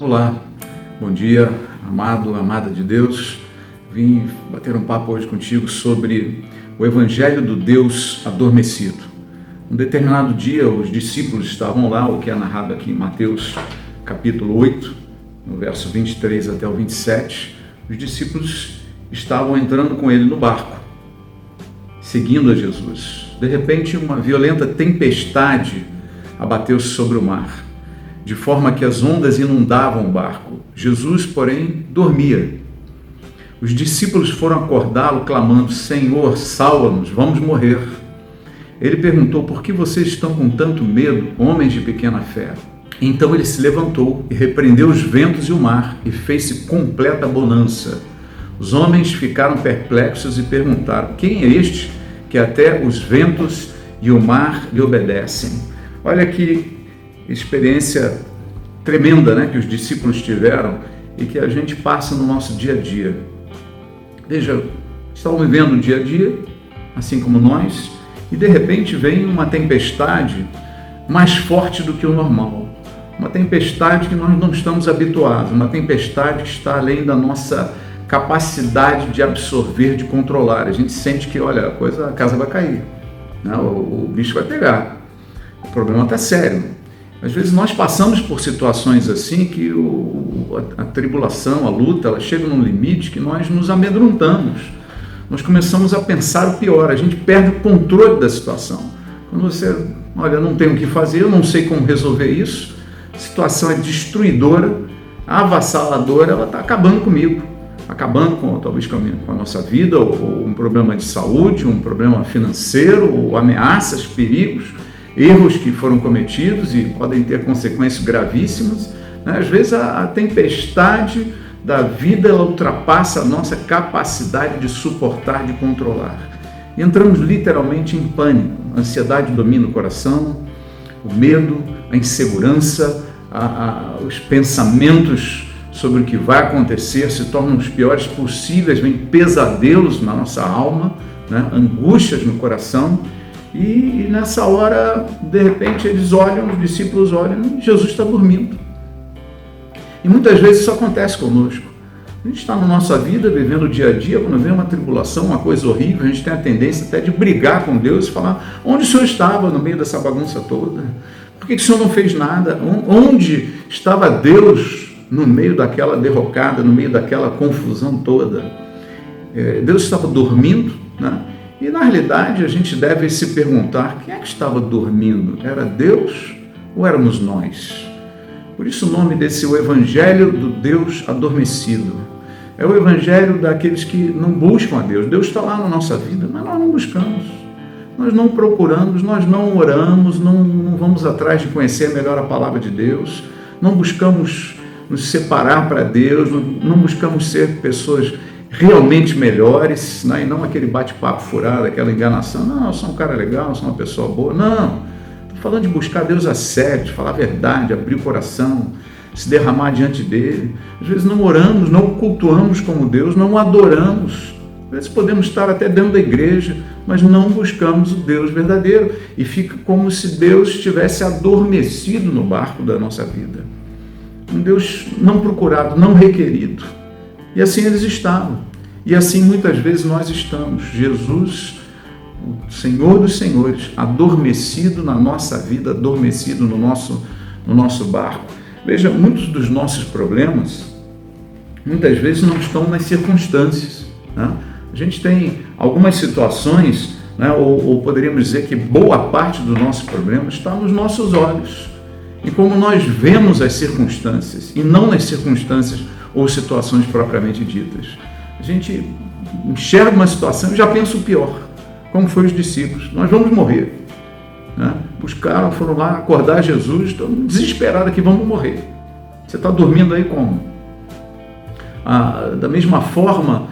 Olá, bom dia, amado, amada de Deus. Vim bater um papo hoje contigo sobre o Evangelho do Deus adormecido. Um determinado dia, os discípulos estavam lá, o que é narrado aqui em Mateus capítulo 8, no verso 23 até o 27. Os discípulos estavam entrando com ele no barco, seguindo a Jesus. De repente, uma violenta tempestade abateu-se sobre o mar, de forma que as ondas inundavam o barco. Jesus, porém, dormia. Os discípulos foram acordá-lo, clamando: Senhor, salva-nos, vamos morrer. Ele perguntou: por que vocês estão com tanto medo, homens de pequena fé? Então ele se levantou e repreendeu os ventos e o mar, e fez-se completa bonança. Os homens ficaram perplexos e perguntaram: quem é este que até os ventos e o mar lhe obedecem? Olha que experiência tremenda, né, que os discípulos tiveram e que a gente passa no nosso dia a dia. Veja, estão vivendo o dia a dia, assim como nós, e de repente vem uma tempestade mais forte do que o normal. Uma tempestade que nós não estamos habituados, uma tempestade que está além da nossa capacidade de absorver, de controlar. A gente sente que, olha, a casa vai cair, né? O bicho vai pegar, o problema está sério. Às vezes nós passamos por situações assim que a tribulação, a luta, ela chega num limite que nós nos amedrontamos. Nós começamos a pensar o pior, a gente perde o controle da situação. Quando você, olha, eu não tenho o que fazer, eu não sei como resolver isso, a situação é destruidora, avassaladora, ela está acabando comigo, acabando talvez com a nossa vida, ou um problema de saúde, um problema financeiro, ou ameaças, perigos, erros que foram cometidos e podem ter consequências gravíssimas, né? Às vezes a tempestade da vida, ela ultrapassa a nossa capacidade de suportar, de controlar. E entramos literalmente em pânico. A ansiedade domina o coração, o medo, a insegurança, os pensamentos sobre o que vai acontecer se tornam os piores possíveis, vem pesadelos na nossa alma, né? Angústias no coração. E nessa hora, de repente, os discípulos olham, e Jesus está dormindo. E muitas vezes isso acontece conosco. A gente está na nossa vida, vivendo o dia a dia, quando vem uma tribulação, uma coisa horrível, a gente tem a tendência até de brigar com Deus e falar: onde o Senhor estava no meio dessa bagunça toda? Por que o Senhor não fez nada? Onde estava Deus no meio daquela derrocada, no meio daquela confusão toda? Deus estava dormindo, né? E na realidade a gente deve se perguntar: quem é que estava dormindo? Era Deus ou éramos nós? Por isso o nome desse é o Evangelho do Deus adormecido. É o Evangelho daqueles que não buscam a Deus. Deus está lá na nossa vida, mas nós não buscamos. Nós não procuramos, nós não oramos, não vamos atrás de conhecer melhor a palavra de Deus, não buscamos nos separar para Deus, não buscamos ser pessoas realmente melhores, né? E não aquele bate-papo furado, aquela enganação: não, eu sou um cara legal, eu sou uma pessoa boa. Não, estou falando de buscar Deus a sério, de falar a verdade, abrir o coração, se derramar diante dele. Às vezes não oramos, não cultuamos como Deus, não adoramos. Às vezes podemos estar até dentro da igreja, mas não buscamos o Deus verdadeiro, e fica como se Deus estivesse adormecido no barco da nossa vida. Um Deus não procurado, não requerido. E assim eles estavam. E assim muitas vezes nós estamos. Jesus, o Senhor dos Senhores, adormecido na nossa vida, adormecido no nosso barco. Veja, muitos dos nossos problemas, muitas vezes não estão nas circunstâncias, né? A gente tem algumas situações, né, ou poderíamos dizer que boa parte do nosso problema está nos nossos olhos. E como nós vemos as circunstâncias, e não nas circunstâncias ou situações propriamente ditas. A gente enxerga uma situação e já pensa o pior, como foi os discípulos: nós vamos morrer, né? Buscaram, foram lá acordar Jesus, estão desesperados aqui, vamos morrer. Você está dormindo aí como? Da mesma forma,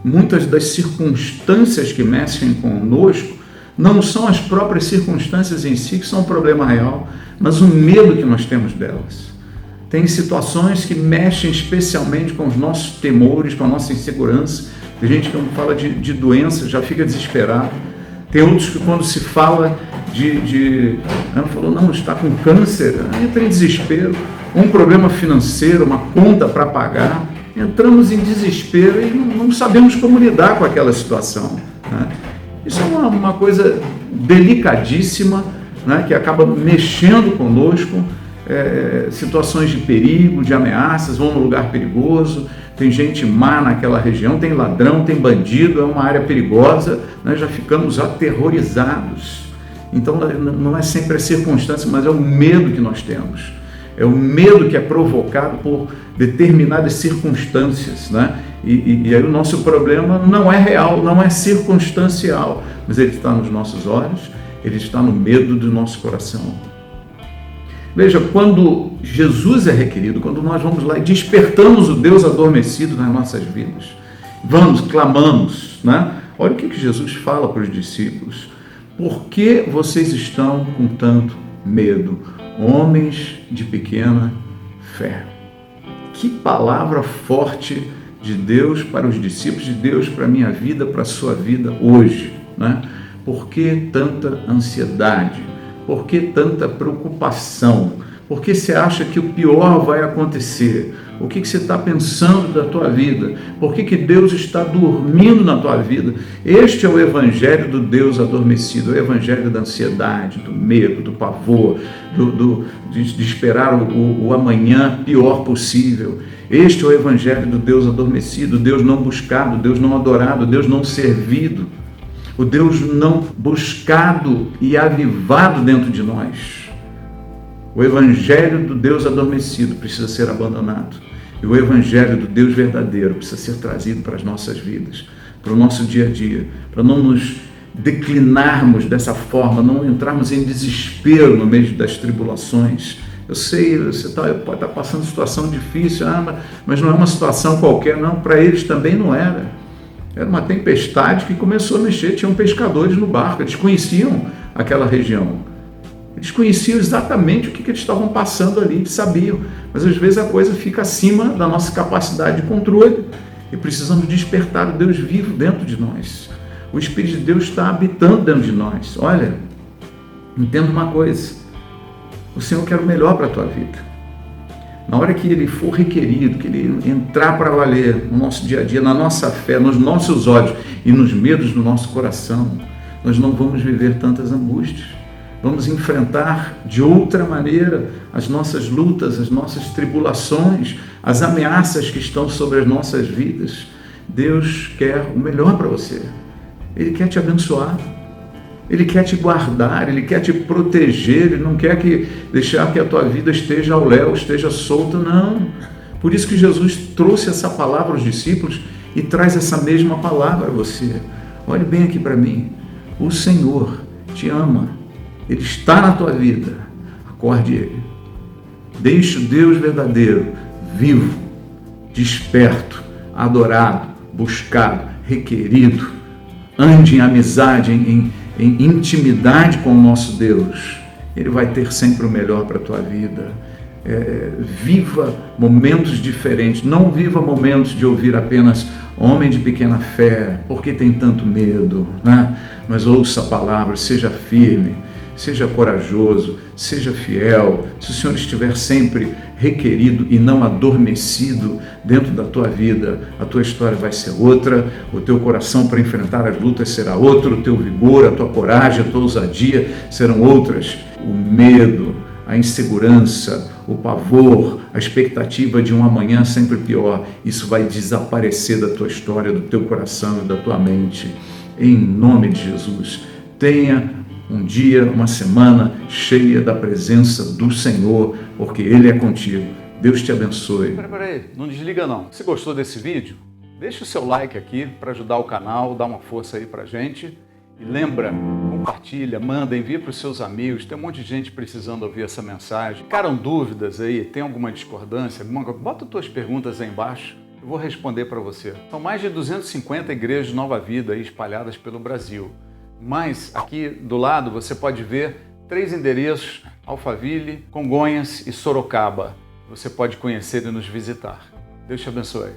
muitas das circunstâncias que mexem conosco não são as próprias circunstâncias em si que são um problema real, mas o medo que nós temos delas. Tem situações que mexem especialmente com os nossos temores, com a nossa insegurança. Tem gente que, quando fala de doença, já fica desesperado. Tem outros que, quando se fala falou, não, está com câncer, entra em desespero. um problema financeiro, uma conta para pagar, entramos em desespero e não sabemos como lidar com aquela situação, né? Isso é uma coisa delicadíssima, né, que acaba mexendo conosco, situações de perigo, de ameaças, vão num lugar perigoso, tem gente má naquela região, tem ladrão, tem bandido, é uma área perigosa, nós já ficamos aterrorizados. Então não é sempre a circunstância, mas é o medo que nós temos. É o medo que é provocado por determinadas circunstâncias, né? E aí o nosso problema não é real, não é circunstancial, mas ele está nos nossos olhos, ele está no medo do nosso coração. Veja, quando Jesus é requerido, quando nós vamos lá e despertamos o Deus adormecido nas nossas vidas, vamos, clamamos, né? Olha o que Jesus fala para os discípulos. Por que vocês estão com tanto medo, homens de pequena fé? Que palavra forte de Deus para os discípulos, de Deus para a minha vida, para a sua vida hoje, né? Por que tanta ansiedade? Por que tanta preocupação? Por que você acha que o pior vai acontecer? O que você está pensando da tua vida? Por que Deus está dormindo na tua vida? Este é o evangelho do Deus adormecido, o evangelho da ansiedade, do medo, do pavor, de esperar o amanhã pior possível. Este é o evangelho do Deus adormecido, Deus não buscado, Deus não adorado, Deus não servido, o Deus não buscado e avivado dentro de nós. O evangelho do Deus adormecido precisa ser abandonado. E o evangelho do Deus verdadeiro precisa ser trazido para as nossas vidas, para o nosso dia a dia, para não nos declinarmos dessa forma, não entrarmos em desespero no meio das tribulações. Eu sei, você pode estar passando situação difícil, mas não é uma situação qualquer, não. Para eles também não era. Era uma tempestade que começou a mexer, tinham pescadores no barco, eles conheciam aquela região. Eles conheciam exatamente o que eles estavam passando ali, eles sabiam, mas às vezes a coisa fica acima da nossa capacidade de controle e precisamos despertar o Deus vivo dentro de nós. O Espírito de Deus está habitando dentro de nós. Olha, entenda uma coisa, o Senhor quer o melhor para a tua vida. Na hora que Ele for requerido, que Ele entrar para valer no nosso dia a dia, na nossa fé, nos nossos olhos e nos medos do nosso coração, nós não vamos viver tantas angústias. Vamos enfrentar de outra maneira as nossas lutas, as nossas tribulações, as ameaças que estão sobre as nossas vidas. Deus quer o melhor para você. Ele quer te abençoar. Ele quer te guardar, Ele quer te proteger, Ele não quer deixar que a tua vida esteja ao léu, esteja solta, não. Por isso que Jesus trouxe essa palavra aos discípulos e traz essa mesma palavra a você. Olhe bem aqui para mim. O Senhor te ama. Ele está na tua vida. Acorde Ele. Deixe o Deus verdadeiro, vivo, desperto, adorado, buscado, requerido. Ande em amizade, em intimidade com o nosso Deus. Ele vai ter sempre o melhor para a tua vida. Viva momentos diferentes. Não viva momentos de ouvir apenas homem de pequena fé, porque tem tanto medo, né? Mas ouça a palavra, seja firme, seja corajoso, seja fiel. Se o Senhor estiver sempre requerido e não adormecido dentro da tua vida, a tua história vai ser outra, o teu coração para enfrentar as lutas será outro, o teu vigor, a tua coragem, a tua ousadia serão outras. O medo, a insegurança, o pavor, a expectativa de um amanhã sempre pior, isso vai desaparecer da tua história, do teu coração e da tua mente. Em nome de Jesus, tenha um dia, uma semana cheia da presença do Senhor, porque Ele é contigo. Deus te abençoe. Peraí, não desliga não. Se gostou desse vídeo, deixa o seu like aqui para ajudar o canal, dar uma força aí pra gente. E lembra, compartilha, manda, envia para os seus amigos. Tem um monte de gente precisando ouvir essa mensagem. Ficaram dúvidas aí? Tem alguma discordância? Bota tuas perguntas aí embaixo. Eu vou responder para você. São mais de 250 igrejas de Nova Vida aí espalhadas pelo Brasil. Mas aqui do lado você pode ver 3 endereços: Alphaville, Congonhas e Sorocaba. Você pode conhecer e nos visitar. Deus te abençoe.